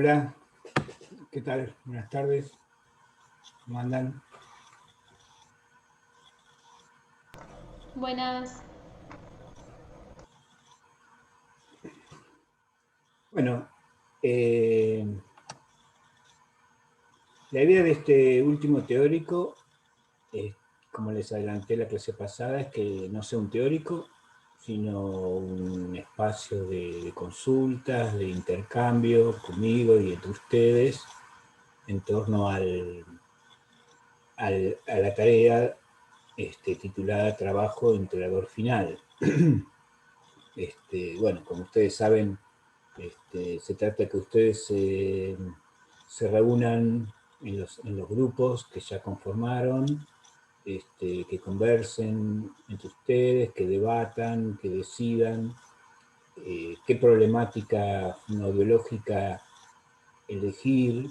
Hola, ¿qué tal? Buenas tardes. ¿Cómo andan? Buenas. Bueno, eh, la idea de este último teórico, como les adelanté la clase pasada, es que no sea un teórico, sino un espacio de consultas, de intercambio conmigo y entre ustedes en torno a la tarea titulada Trabajo Integrador Final. Bueno, como ustedes saben, se trata de que ustedes se reúnan en los grupos que ya conformaron, que conversen entre ustedes, que debatan, que decidan qué problemática fonoaudiológica elegir,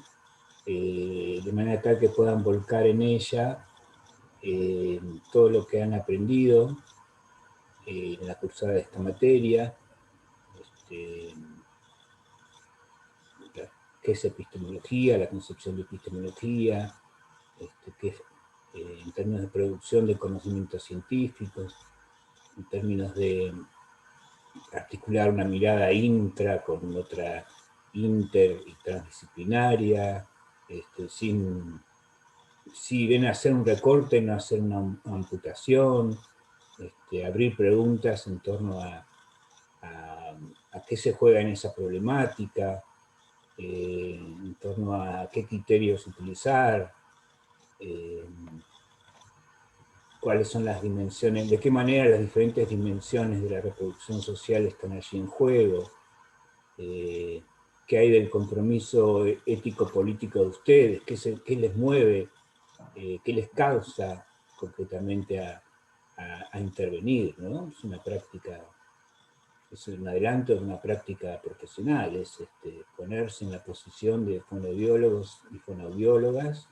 de manera tal que puedan volcar en ella todo lo que han aprendido en la cursada de esta materia, este, qué es epistemología, la concepción de epistemología, qué es, en términos de producción de conocimientos científicos, en términos de articular una mirada intra con otra inter y transdisciplinaria, si ven a hacer un recorte, no hacer una amputación, abrir preguntas en torno a qué se juega en esa problemática, en torno a qué criterios utilizar, eh, cuáles son las dimensiones, de qué manera las diferentes dimensiones de la reproducción social están allí en juego, qué hay del compromiso ético-político de ustedes, qué les mueve, qué les causa concretamente a intervenir, ¿no? Es una práctica, es un adelanto de una práctica profesional, es ponerse en la posición de fonoaudiólogos y fonoaudiólogas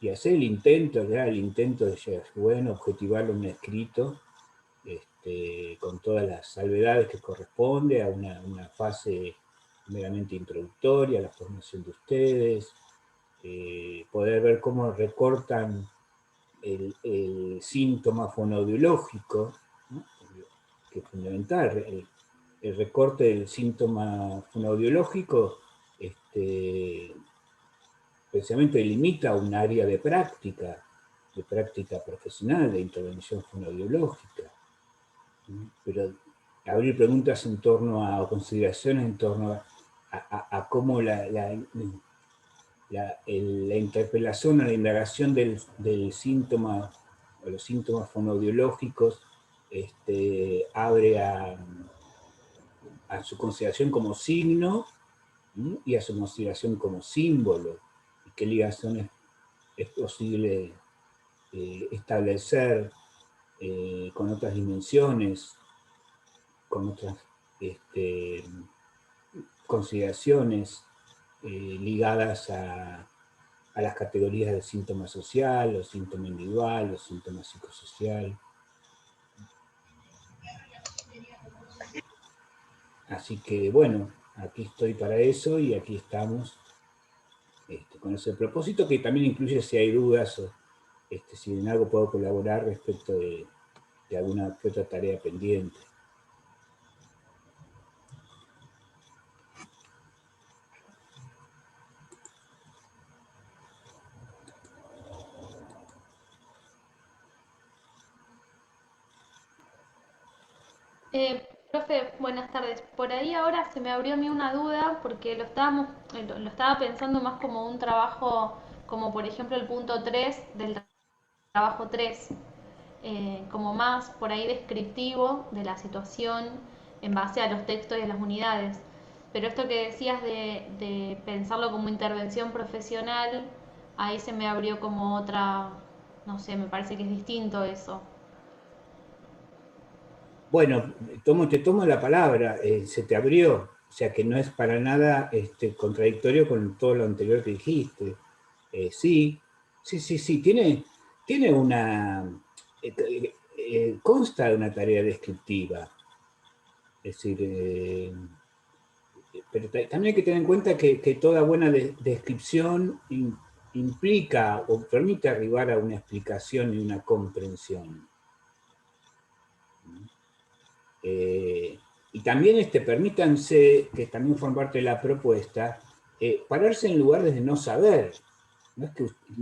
y hacer el intento, ya el intento de, bueno, objetivarlo en un escrito, con todas las salvedades que corresponde a una fase meramente introductoria, a la formación de ustedes, poder ver cómo recortan el síntoma fonoaudiológico, ¿no? Que es fundamental, el recorte del síntoma fonoaudiológico, precisamente limita un área de práctica profesional, de intervención fonoaudiológica. Pero abrir preguntas en torno a, o consideraciones en torno a cómo la interpelación o la indagación del síntoma o los síntomas fonoaudiológicos abre a su consideración como signo y a su consideración como símbolo, y qué ligaciones es posible establecer con otras dimensiones, con otras consideraciones ligadas a las categorías del síntoma social, los síntomas individual, los síntomas psicosocial. Así que bueno, aquí estoy para eso y aquí estamos con ese propósito, que también incluye si hay dudas o si en algo puedo colaborar respecto de alguna que otra tarea pendiente. Profe, buenas tardes. Por ahí ahora se me abrió a mí una duda porque lo estaba pensando más como un trabajo, como por ejemplo el punto 3 del trabajo 3, como más por ahí descriptivo de la situación en base a los textos y a las unidades. Pero esto que decías de pensarlo como intervención profesional, ahí se me abrió como otra, no sé, me parece que es distinto eso. Bueno, te tomo la palabra, se te abrió, o sea que no es para nada contradictorio con todo lo anterior que dijiste. Sí, sí, tiene una, consta de una tarea descriptiva, es decir, pero también hay que tener en cuenta que toda buena descripción implica o permite arribar a una explicación y una comprensión. Y también permítanse, que también forma parte de la propuesta, pararse en lugares de no saber. No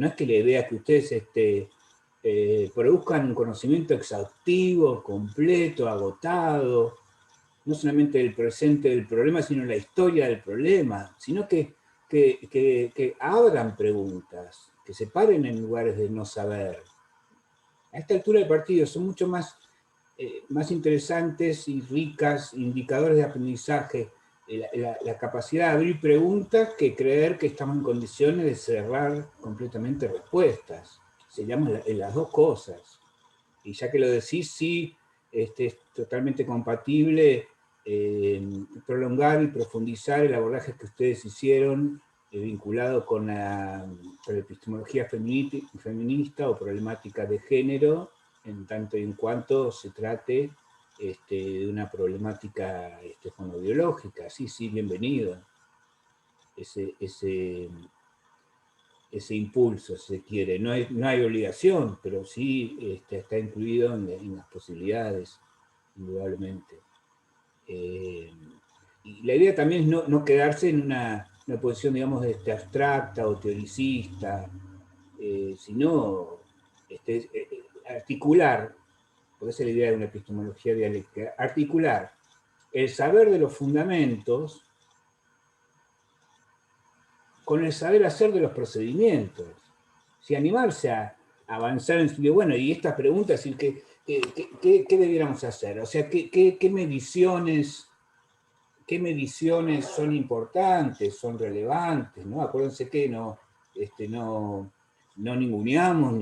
es que la idea que ustedes produzcan un conocimiento exhaustivo, completo, agotado, no solamente del presente del problema, sino la historia del problema, sino que abran preguntas, que se paren en lugares de no saber. A esta altura del partido son mucho más interesantes y ricas indicadores de aprendizaje, la capacidad de abrir preguntas que creer que estamos en condiciones de cerrar completamente respuestas. Se llaman las dos cosas. Y ya que lo decís, sí, es totalmente compatible prolongar y profundizar el abordaje que ustedes hicieron vinculado con la epistemología feminista o problemática de género, en tanto y en cuanto se trate de una problemática fonobiológica. Sí, sí, bienvenido. Ese impulso, si se quiere. No hay obligación, pero sí está incluido en las posibilidades, indudablemente. Y la idea también es no quedarse en una posición, digamos, abstracta o teoricista, sino articular, porque esa es la idea de una epistemología dialéctica, articular el saber de los fundamentos con el saber hacer de los procedimientos. Si animarse a avanzar en su bueno, y esta pregunta es decir, ¿qué debiéramos hacer? O sea, ¿qué mediciones son importantes, son relevantes? ¿No? Acuérdense que no ninguneamos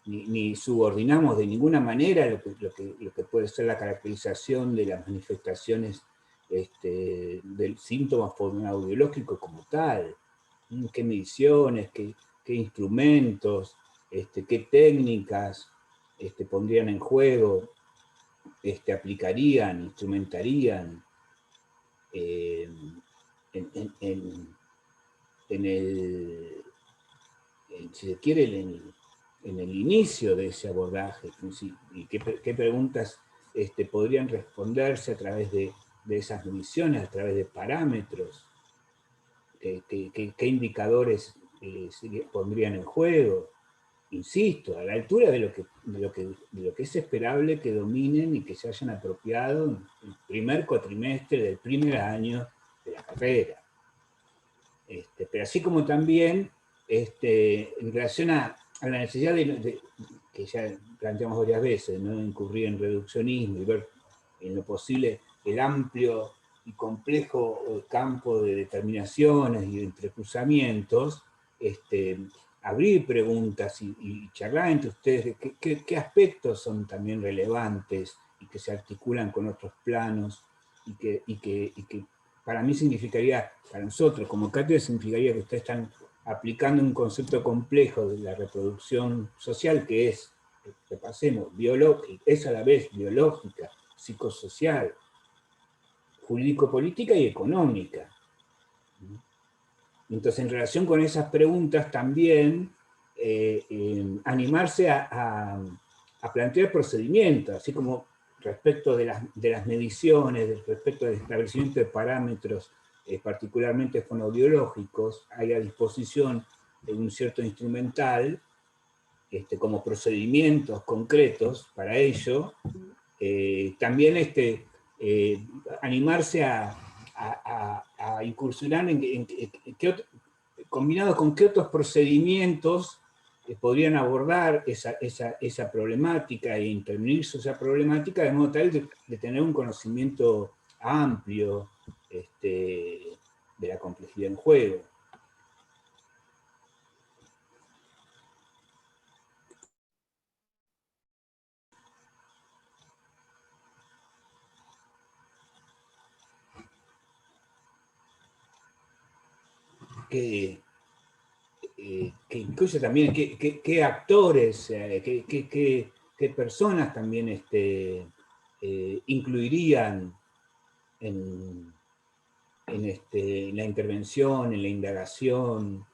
ni subordinamos de ninguna manera lo que puede ser la caracterización de las manifestaciones del síntoma fonoaudiológico como tal. ¿Qué mediciones, qué instrumentos, qué técnicas pondrían en juego, aplicarían, instrumentarían en el, si se quiere, en el inicio de ese abordaje, y qué preguntas podrían responderse a través de esas mediciones, a través de parámetros, qué indicadores se pondrían en juego, insisto, a la altura de lo que es esperable que dominen y que se hayan apropiado en el primer cuatrimestre del primer año de la carrera. Pero así como también en relación a la necesidad que ya planteamos varias veces, ¿no? Incurrir en reduccionismo y ver en lo posible el amplio y complejo campo de determinaciones y de entrecruzamientos, abrir preguntas y charlar entre ustedes de qué aspectos son también relevantes y que se articulan con otros planos y que para mí significaría, para nosotros como cátedra, significaría que ustedes están aplicando un concepto complejo de la reproducción social que es, repasemos, es a la vez biológica, psicosocial, jurídico-política y económica. Entonces, en relación con esas preguntas también, animarse a plantear procedimientos, así como respecto de las mediciones, respecto del establecimiento de parámetros, particularmente fonoaudiológicos, hay a disposición de un cierto instrumental, como procedimientos concretos para ello, también animarse a incursionar combinado con qué otros procedimientos podrían abordar esa problemática e intervenir sobre esa problemática de modo tal de tener un conocimiento amplio de la complejidad en juego. Que incluye también qué actores, qué personas también incluirían en en la intervención, en la indagación,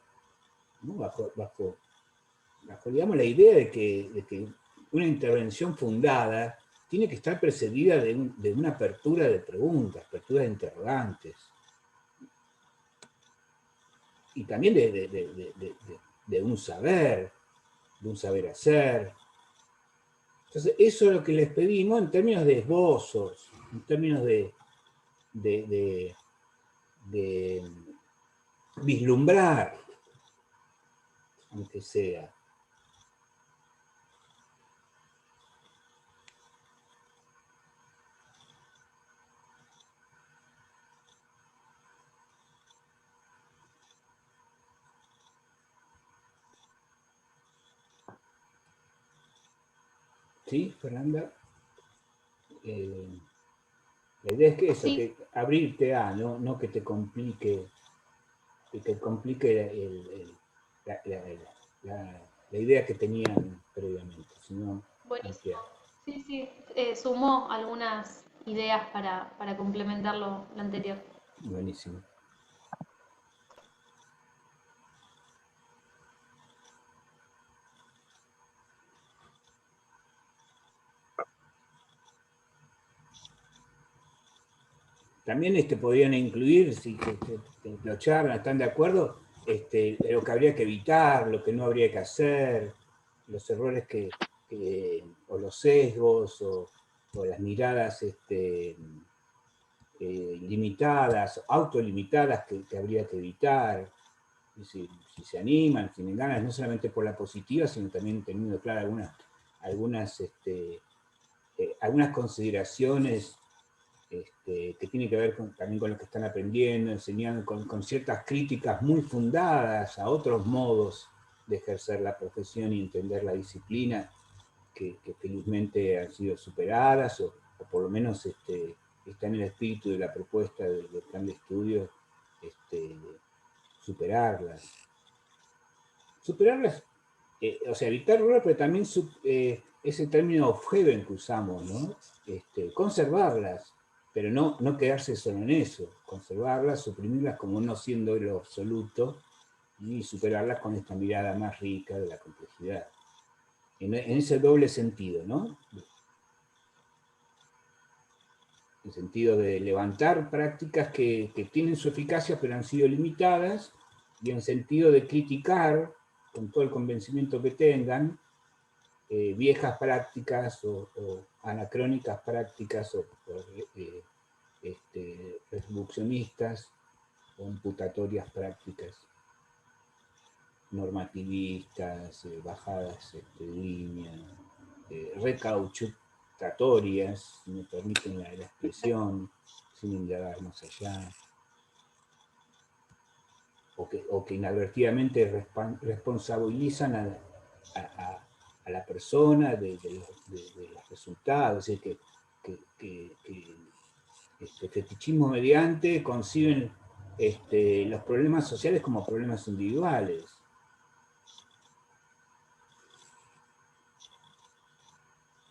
¿no? Bajo, digamos, la idea de que una intervención fundada tiene que estar precedida de una apertura de preguntas, apertura de interrogantes, y también de un saber hacer. Entonces, eso es lo que les pedimos en términos de esbozos, en términos de vislumbrar, aunque sea. ¿Sí, Fernanda? La idea es que eso, Sí, que abrirte a, no que te complique la idea que tenían previamente, sino buenísimo. ampliar. Sí, sí, sumó algunas ideas para complementar lo anterior. Buenísimo. También podrían incluir, si lo charlan, están de acuerdo, lo que habría que evitar, lo que no habría que hacer, los errores o los sesgos, o las miradas limitadas, autolimitadas que habría que evitar. Si se animan, si tienen ganas, no solamente por la positiva, sino también teniendo claras algunas, algunas consideraciones que tiene que ver también con lo que están aprendiendo, enseñando, con ciertas críticas muy fundadas a otros modos de ejercer la profesión y entender la disciplina, que felizmente han sido superadas, o por lo menos está en el espíritu de la propuesta del plan de estudio, este, superarlas. Superarlas, o sea, evitar errores, pero también ese término Aufheben que usamos, ¿no? Conservarlas, pero no quedarse solo en eso, conservarlas, suprimirlas como no siendo lo absoluto, y superarlas con esta mirada más rica de la complejidad. En ese doble sentido, ¿no? En el sentido de levantar prácticas que tienen su eficacia pero han sido limitadas, y en sentido de criticar, con todo el convencimiento que tengan, viejas prácticas o anacrónicas prácticas o reduccionistas o imputatorias prácticas, normativistas, bajadas de línea, recauchutatorias, si me permiten la expresión, sin indagar más allá, o que inadvertidamente responsabilizan a la persona de los resultados, es decir, que fetichismo mediante conciben los problemas sociales como problemas individuales.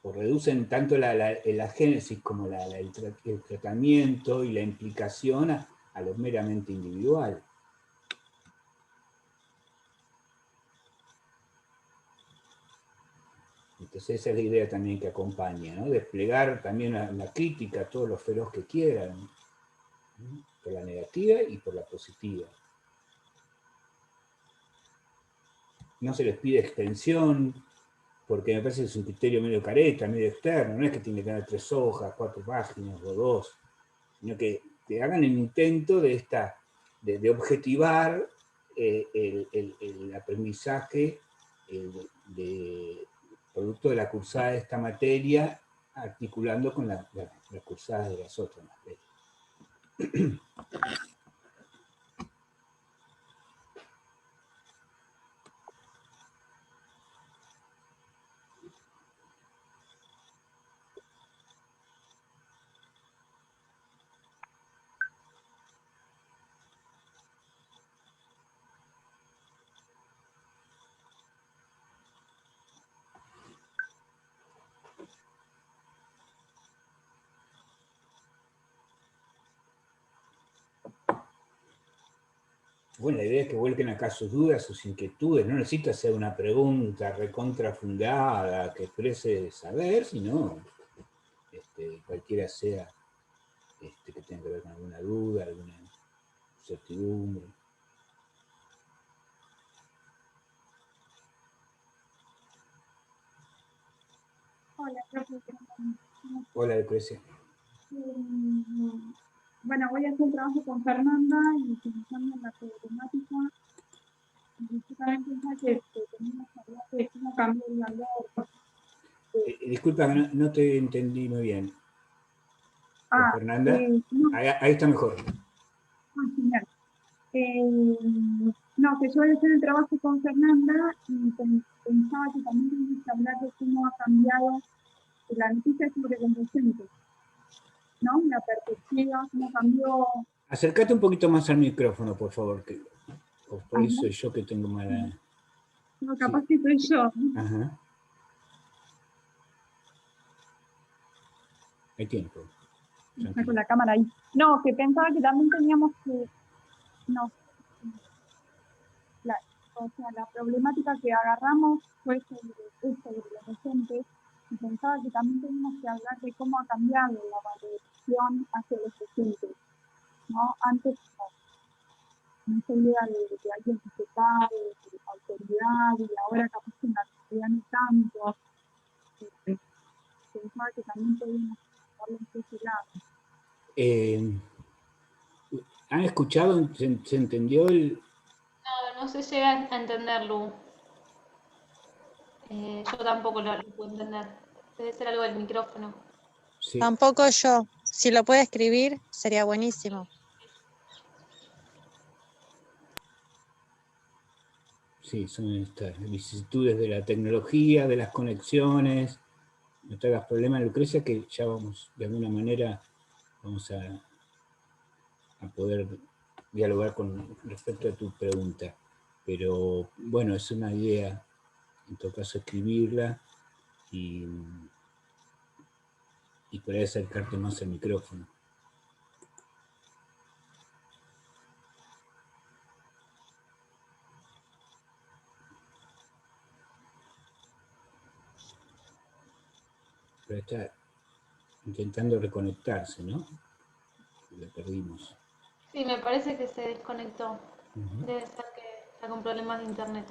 O reducen tanto la génesis como el tratamiento y la implicación a lo meramente individual. Entonces esa es la idea también que acompaña, ¿no? Desplegar también la crítica, todo lo feroz que quieran, ¿no? Por la negativa y por la positiva. No se les pide extensión, porque me parece que es un criterio medio careta, medio externo, no es que tiene que tener 3 hojas, 4 páginas o 2, sino que hagan el intento de objetivar el aprendizaje producto de la cursada de esta materia, articulando con la cursada de las otras materias. Bueno, la idea es que vuelquen acá sus dudas, sus inquietudes. No necesita hacer una pregunta recontrafundada que exprese saber, sino cualquiera sea que tenga que ver con alguna duda, alguna incertidumbre. Hola, profesor. Hola, Lucrecia. Bueno, voy a hacer un trabajo con Fernanda y pensando en la problemática, y yo también pensaba que teníamos que hablar de cómo cambió el valor. Disculpa, no te entendí muy bien. ¿Con Fernanda? No, Ahí está mejor. genial. No, que yo voy a hacer el trabajo con Fernanda y pensaba que también teníamos que hablar de cómo ha cambiado la noticia sobre los docentes, ¿no? La perspectiva, cómo cambió. Acércate un poquito más al micrófono, por favor, que por ahí Ajá, soy yo que tengo mala... no, Sí. capaz que soy yo. Ajá. Hay tiempo. Está con Tranquilo. la cámara ahí. No, que pensaba que también teníamos que, no, la, o sea, la problemática que agarramos fue sobre los docentes, y pensaba que también teníamos que hablar de cómo ha cambiado la valoración hacia los docentes, ¿no? Antes no se idea de alguien que se cae, de autoridad, y ahora capaz que en la actualidad no tanto. eh, Pensaba que también podíamos hablar de ese lado. ¿Han escuchado? ¿Se entendió el...? No se llega a entender, Lu. Yo tampoco lo puedo entender. Debe ser algo del micrófono. Sí, Tampoco yo. Si lo puede escribir, sería buenísimo. sí, son estas vicisitudes de la tecnología, de las conexiones. No te hagas problema, Lucrecia, que ya vamos, de alguna manera, vamos a poder dialogar con respecto a tu pregunta. Pero bueno, es una idea, en todo caso, escribirla y por ahí acercarte más al micrófono. Pero está intentando reconectarse, ¿no? Lo perdimos. Sí, me parece que se desconectó. Uh-huh. Debe ser que está con problemas de internet.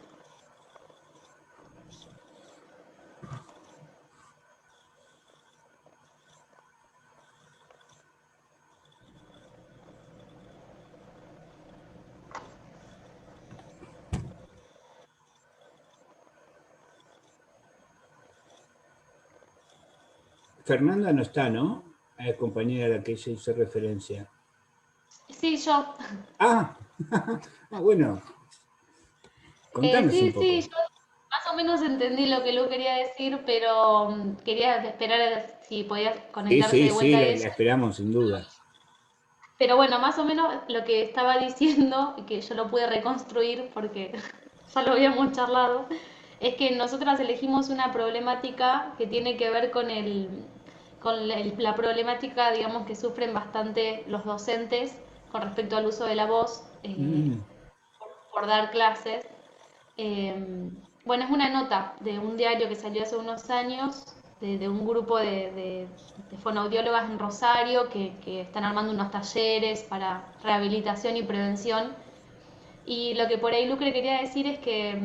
Fernanda no está, ¿no? La compañera a la que ella hizo referencia. Sí, yo. Ah, bueno, contanos un Sí, poco. yo más o menos entendí lo que Lu quería decir, pero quería esperar a si podía conectarse de Sí, vuelta la ella. esperamos sin duda. Pero bueno, más o menos lo que estaba diciendo, y que yo lo pude reconstruir porque ya lo habíamos charlado, es que nosotras elegimos una problemática que tiene que ver con la problemática, digamos, que sufren bastante los docentes con respecto al uso de la voz Mm, por dar clases. Bueno, es una nota de un diario que salió hace unos años, de un grupo de fonoaudiólogas en Rosario que están armando unos talleres para rehabilitación y prevención. Y lo que por ahí Lucre quería decir es que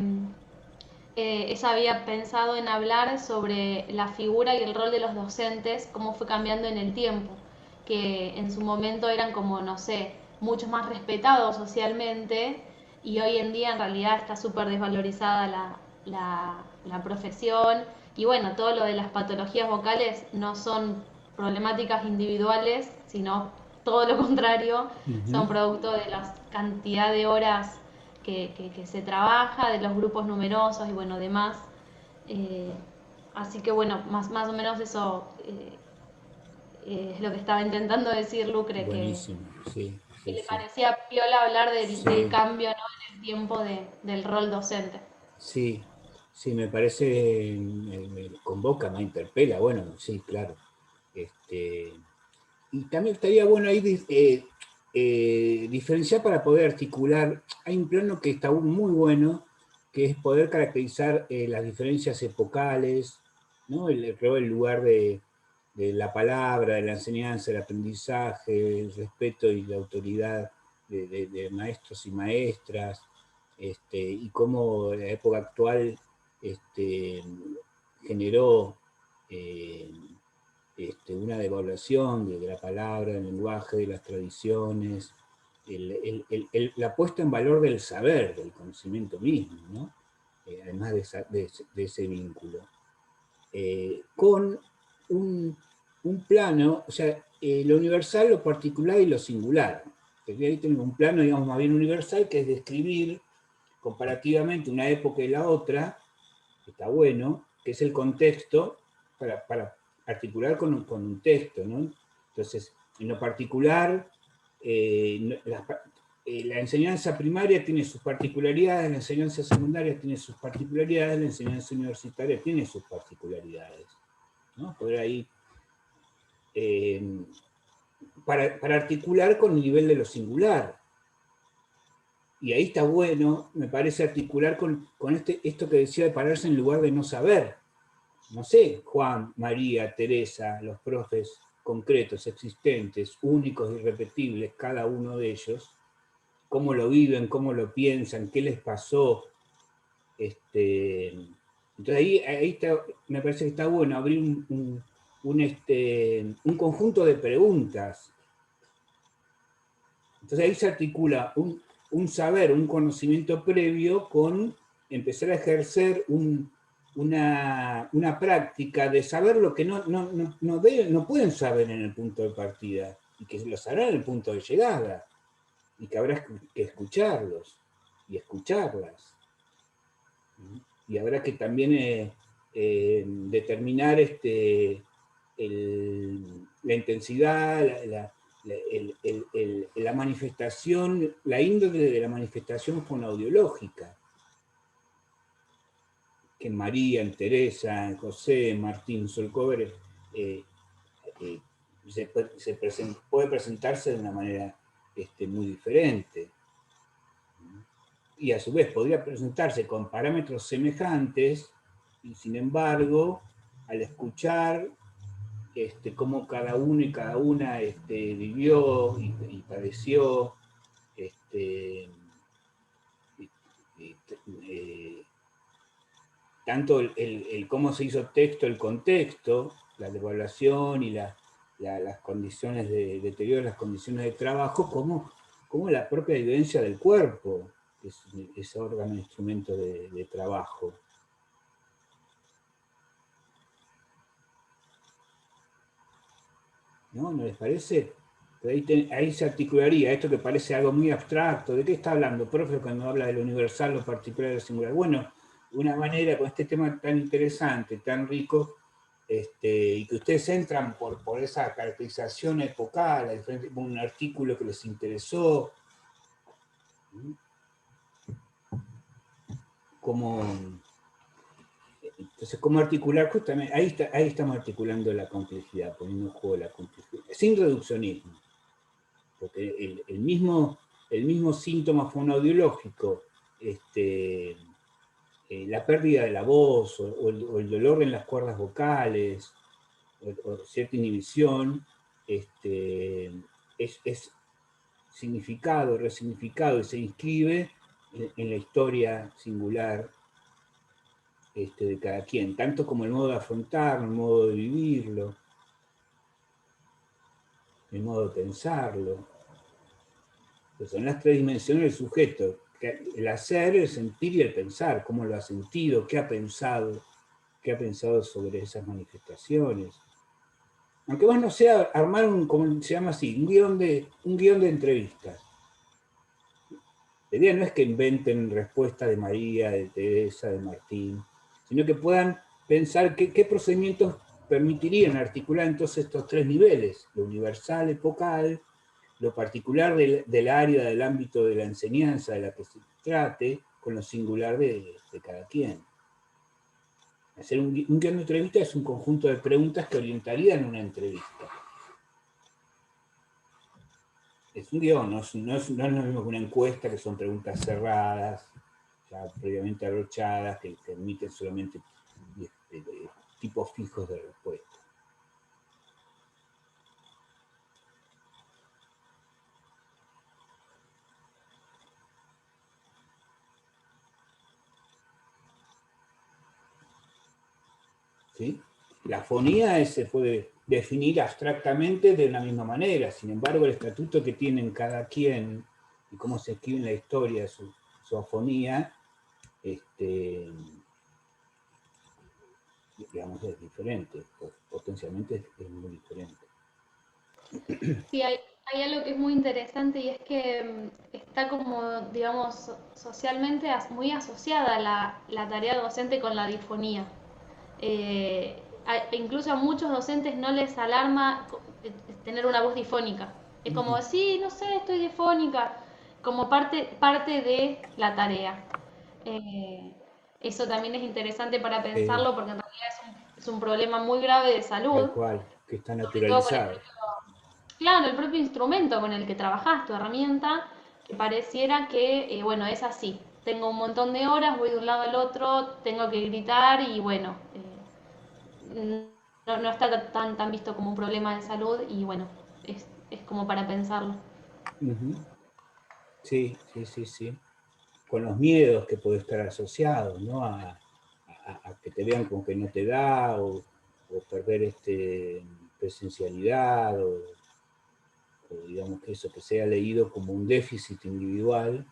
ella había pensado en hablar sobre la figura y el rol de los docentes, cómo fue cambiando en el tiempo, que en su momento eran como, no sé, muchos más respetados socialmente y hoy en día en realidad está súper desvalorizada la profesión y bueno, todo lo de las patologías vocales no son problemáticas individuales, sino todo lo contrario, uh-huh. son producto de la cantidad de horas que se trabaja, de los grupos numerosos y bueno, demás. Eh, Así que bueno, más o menos eso es lo que estaba intentando decir Lucre, Buenísimo, sí, que sí, le sí. parecía piola hablar del Sí, cambio, ¿no? En el tiempo del rol docente. sí, sí, me parece, me convoca, me interpela, bueno, sí, claro. Y también estaría bueno ahí diferenciar para poder articular. Hay un plano que está muy bueno, que es poder caracterizar las diferencias epocales, ¿no? El lugar de la palabra, de la enseñanza, el aprendizaje, el respeto y la autoridad de maestros y maestras, y cómo la época actual generó una devaluación de la palabra, del lenguaje, de las tradiciones, la puesta en valor del saber, del conocimiento mismo, ¿no? Además de ese vínculo. Con un plano, o sea, lo universal, lo particular y lo singular. Ahí tenemos un plano, digamos, más bien universal, que es describir comparativamente una época y la otra, que está bueno, que es el contexto, para articular con un texto, ¿no? Entonces, en lo particular, la enseñanza primaria tiene sus particularidades, la enseñanza secundaria tiene sus particularidades, la enseñanza universitaria tiene sus particularidades, ¿no? Por ahí, para articular con el nivel de lo singular. Y ahí está bueno, me parece, articular con esto que decía de pararse en lugar de no saber. No sé, Juan, María, Teresa, los profes concretos, existentes, únicos, irrepetibles, cada uno de ellos, cómo lo viven, cómo lo piensan, qué les pasó. Entonces ahí me parece que está bueno abrir un conjunto de preguntas. Entonces ahí se articula un saber, un conocimiento previo con empezar a ejercer una práctica de saber lo que no pueden saber en el punto de partida, y que lo sabrán en el punto de llegada, y que habrá que escucharlos y escucharlas. Y habrá que también determinar la intensidad, la manifestación, la índole de la manifestación fonoaudiológica, que en María, en Teresa, en José, en Martín Solcover puede presentarse de una manera muy diferente. Y a su vez podría presentarse con parámetros semejantes, y sin embargo, al escuchar cómo cada uno y cada una vivió y padeció, tanto el cómo se hizo texto, el contexto, la devaluación y las condiciones de deterioro, las condiciones de trabajo, como la propia vivencia del cuerpo, que es ese órgano, instrumento de trabajo. ¿No? ¿No les parece? Ahí se articularía esto que parece algo muy abstracto. ¿De qué está hablando, profe, cuando habla de lo universal, lo particular y lo singular? Bueno, una manera con este tema tan interesante, tan rico, y que ustedes entran por esa caracterización epocal, un artículo que les interesó, entonces, ¿cómo articular? Justamente, ahí estamos articulando la complejidad, poniendo en juego la complejidad, sin reduccionismo, porque el mismo síntoma fonoaudiológico, la pérdida de la voz, o el dolor en las cuerdas vocales, o cierta inhibición, es significado, resignificado, y se inscribe en la historia singular de cada quien, tanto como el modo de afrontarlo, el modo de vivirlo, el modo de pensarlo. Pues son las tres dimensiones del sujeto: el hacer, el sentir y el pensar. Cómo lo ha sentido, qué ha pensado sobre esas manifestaciones. Aunque más no sea armar como se llama así, un guión de entrevistas. La idea no es que inventen respuestas de María, de Teresa, de Martín, sino que puedan pensar qué procedimientos permitirían articular entonces estos tres niveles: lo universal, epocal, lo particular del área, del ámbito de la enseñanza de la que se trate, con lo singular de cada quien. Hacer un guión de entrevista es un conjunto de preguntas que orientarían una entrevista. es un guión, no es lo mismo que una encuesta, que son preguntas cerradas, ya previamente abrochadas, que emiten solamente tipos fijos de respuesta. ¿Sí? La fonía se puede definir abstractamente de una misma manera, sin embargo el estatuto que tienen cada quien y cómo se escribe en la historia su afonía, digamos, es diferente, potencialmente es muy diferente. Sí, hay algo que es muy interesante y es que está como, digamos, socialmente muy asociada la tarea docente con la disfonía. Incluso a muchos docentes no les alarma tener una voz difónica. Es como, sí, no sé, estoy difónica, como parte de la tarea. Eso también es interesante para pensarlo porque en realidad es un problema muy grave de Tal salud, cual, que está sobre todo con naturalizado. claro, el propio instrumento con el que trabajás, tu herramienta, que pareciera que, bueno, es así. Tengo un montón de horas, voy de un lado al otro, tengo que gritar y bueno, no está tan visto como un problema de salud y bueno, es como para pensarlo. Sí, sí, sí, sí. Con los miedos que puede estar asociados, ¿no? A que te vean como que no te da, o perder presencialidad, o digamos que eso que sea leído como un déficit individual,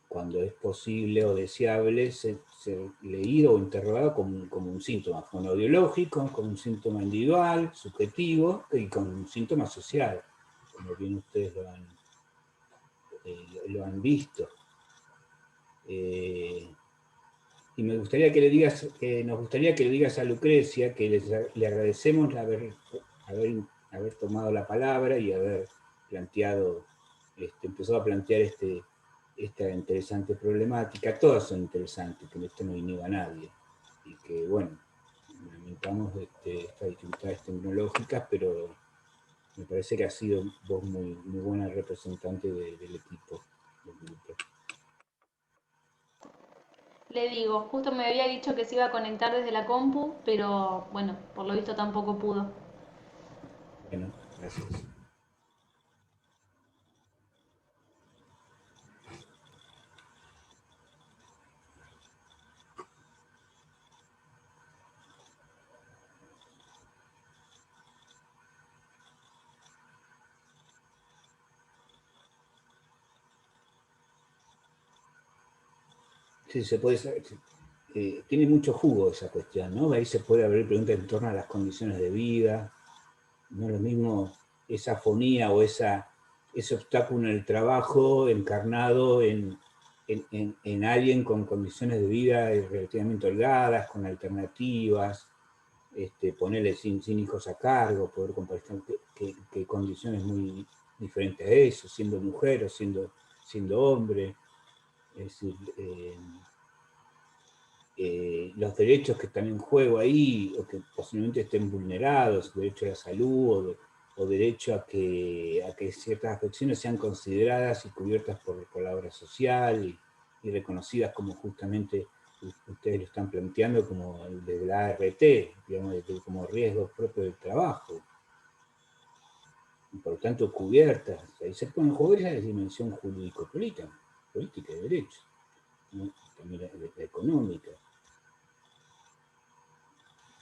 cuando es posible o deseable ser leído o interrogado como un síntoma fonoaudiológico, como un síntoma individual, subjetivo, y como un síntoma social, como bien ustedes lo han visto. Y nos gustaría que le digas a Lucrecia que le agradecemos haber tomado la palabra y haber empezado a plantear esta interesante problemática. Todas son interesantes, que esto no inhiba a nadie. Y que, bueno, lamentamos estas dificultades tecnológicas, pero me parece que has sido vos muy, muy buena representante del equipo, del grupo. Le digo, justo me había dicho que se iba a conectar desde la compu, pero bueno, por lo visto tampoco pudo. Bueno, gracias. Sí, se puede saber, tiene mucho jugo esa cuestión, ¿no? Ahí se puede abrir preguntas en torno a las condiciones de vida, no es lo mismo esa afonía o ese obstáculo en el trabajo encarnado en alguien con condiciones de vida relativamente holgadas, con alternativas, ponerle sin hijos a cargo, poder compartir que condiciones muy diferentes a eso, siendo mujer o siendo hombre. Es decir, los derechos que están en juego ahí, o que posiblemente estén vulnerados, derecho a la salud, o derecho a que ciertas afecciones sean consideradas y cubiertas por la obra social y reconocidas como justamente ustedes lo están planteando como desde la ART, digamos, como riesgos propios del trabajo, y por lo tanto cubiertas. Ahí se pone en juego esa dimensión jurídico-política, política de derecho, ¿no? También la económica.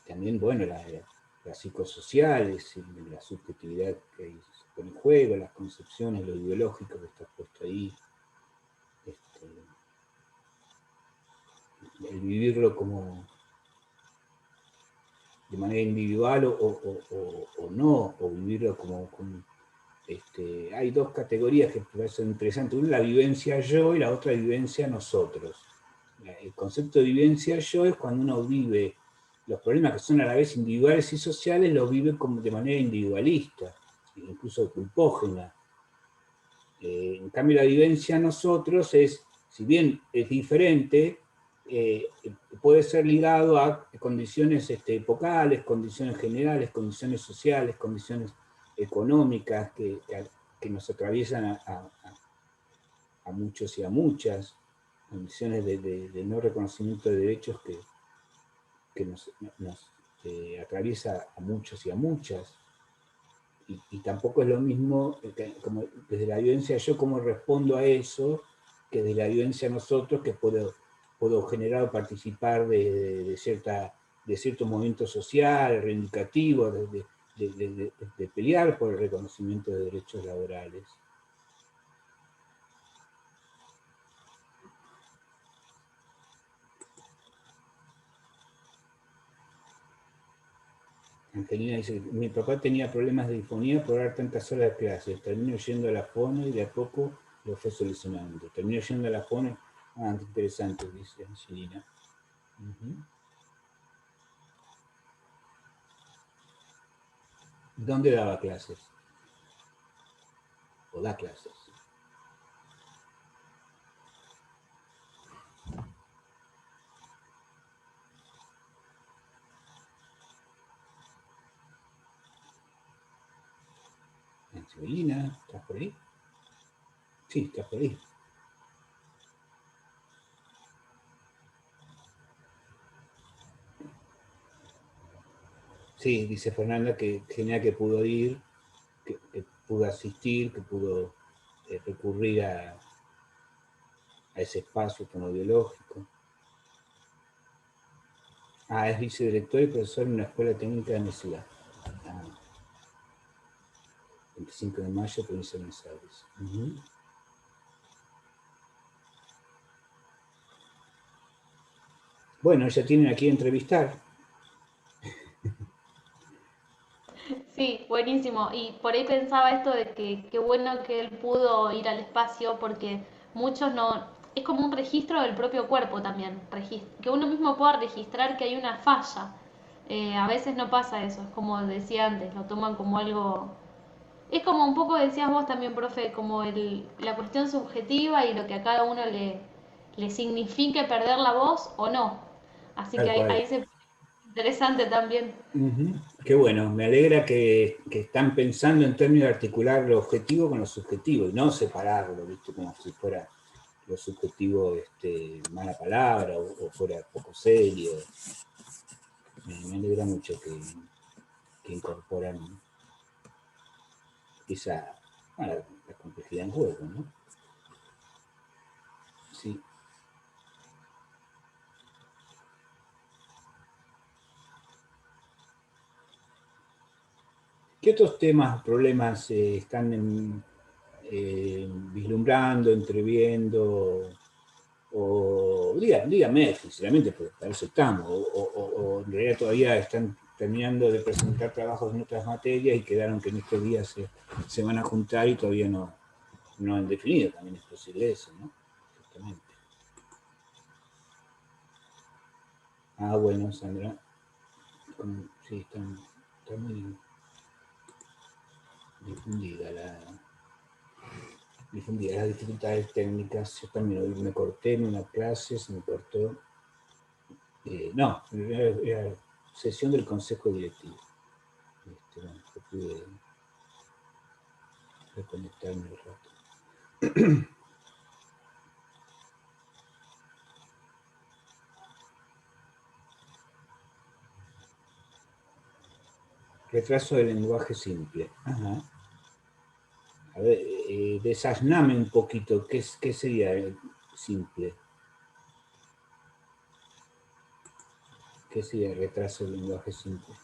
También, bueno, las psicosociales, la subjetividad que se pone en juego, las concepciones, lo ideológico que está puesto ahí, el vivirlo como de manera individual o no, o vivirlo como hay dos categorías que parecen interesantes, una la vivencia yo y la otra vivencia nosotros. El concepto de vivencia yo es cuando uno vive los problemas que son a la vez individuales y sociales, los vive de manera individualista, incluso culpógena. En cambio, la vivencia nosotros es, si bien es diferente, puede ser ligado a condiciones epocales, condiciones generales, condiciones sociales, condiciones económicas, que nos atraviesan a muchos y a muchas, condiciones de no reconocimiento de derechos que nos atraviesa a muchos y a muchas. Y tampoco es lo mismo, como desde la violencia yo cómo respondo a eso, que desde la violencia nosotros, que puedo generar o participar de cierto movimiento social, reivindicativo, de pelear por el reconocimiento de derechos laborales. Angelina dice, mi papá tenía problemas de disfonía por dar tantas horas de clases, terminó yendo a la FONE y de a poco lo fue solucionando. Terminó yendo a la FONE, qué interesante, dice Angelina. ¿Dónde daba clases? ¿O da clases? Angelina, ¿estás por ahí? Sí, estás por ahí. Sí, dice Fernanda que genial que pudo ir, que pudo asistir, que pudo recurrir a ese espacio fonobiológico. Es vicedirector y profesor en una escuela técnica de Mesía. 25 de mayo, provincia de Buenos Aires. Bueno, ya tienen aquí a entrevistar. Sí, buenísimo. Y por ahí pensaba esto de que qué bueno que él pudo ir al espacio porque muchos no... Es como un registro del propio cuerpo también, que uno mismo pueda registrar que hay una falla. A veces no pasa eso, es como decía antes, lo toman como algo... Es como un poco decías vos también, profe, como la cuestión subjetiva y lo que a cada uno le signifique perder la voz o no. Así que Tal cual. ahí se... Interesante también. Qué bueno, me alegra que están pensando en términos de articular lo objetivo con lo subjetivo y no separarlo, ¿viste? Como si fuera lo subjetivo mala palabra o fuera poco serio. Me alegra mucho que incorporan la complejidad en juego, ¿no? Sí. ¿Qué otros temas, problemas están vislumbrando, entreviendo? O dígame, sinceramente, porque para eso estamos, o en realidad todavía están terminando de presentar trabajos en otras materias y quedaron que en estos días se van a juntar y todavía no han definido, también es posible eso, ¿no? Justamente. Bueno, Sandra, sí, está muy difundida las dificultades técnicas. Yo también hoy me corté en una clase, se me cortó. No, era sesión del consejo directivo. Bueno, yo pude reconectarme un rato. Retraso del lenguaje simple. Ajá. A ver, desasname un poquito. ¿Qué sería simple? ¿Qué sería el retraso del lenguaje simple?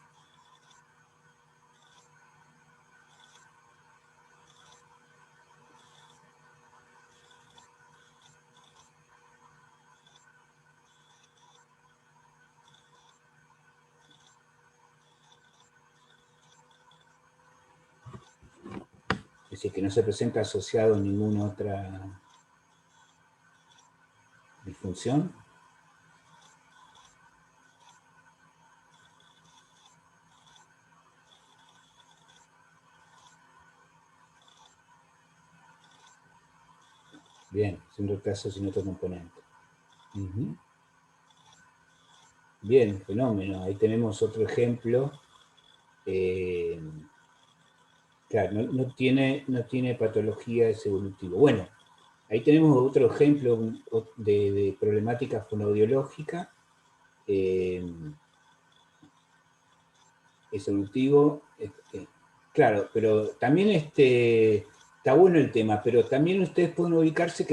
Es decir, que no se presenta asociado a ninguna otra disfunción. Bien, es un retraso sin otro componente. Bien, fenómeno. Ahí tenemos otro ejemplo que Claro, no tiene patología, es evolutivo. Bueno, ahí tenemos otro ejemplo de problemática fonoaudiológica. Es evolutivo. Claro, pero también está bueno el tema, pero también ustedes pueden ubicarse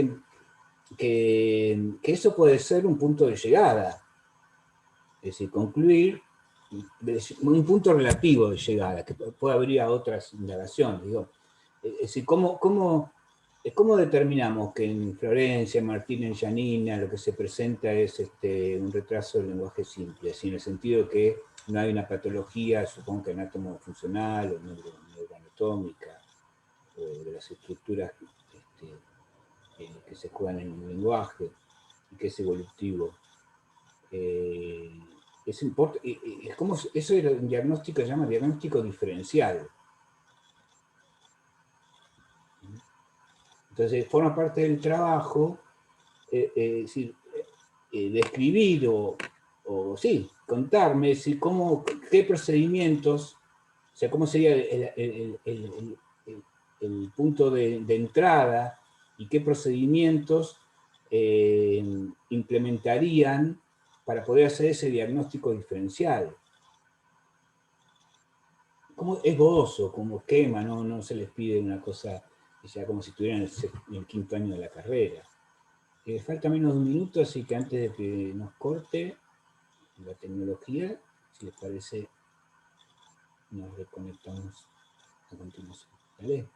que eso puede ser un punto de llegada. Es decir, concluir un punto relativo de llegada, que puede abrir a otras indagaciones. Digo. Es decir, ¿cómo determinamos que en Florencia, en Martín, en Janina, lo que se presenta es un retraso del lenguaje simple? Es decir, en el sentido de que no hay una patología, supongo que anatomo-funcional o neuroanatómica, o de las estructuras que se juegan en el lenguaje y que es evolutivo. Es como, eso era un diagnóstico, se llama diagnóstico diferencial. Entonces, forma parte del trabajo, decir, describir sí, contarme qué procedimientos, o sea, cómo sería el punto de entrada y qué procedimientos implementarían para poder hacer ese diagnóstico diferencial. Como esbozo, como esquema, no se les pide una cosa ya como si estuvieran en el quinto año de la carrera. Falta menos de un minuto, así que antes de que nos corte la tecnología, si les parece, nos reconectamos a continuación. ¿Vale?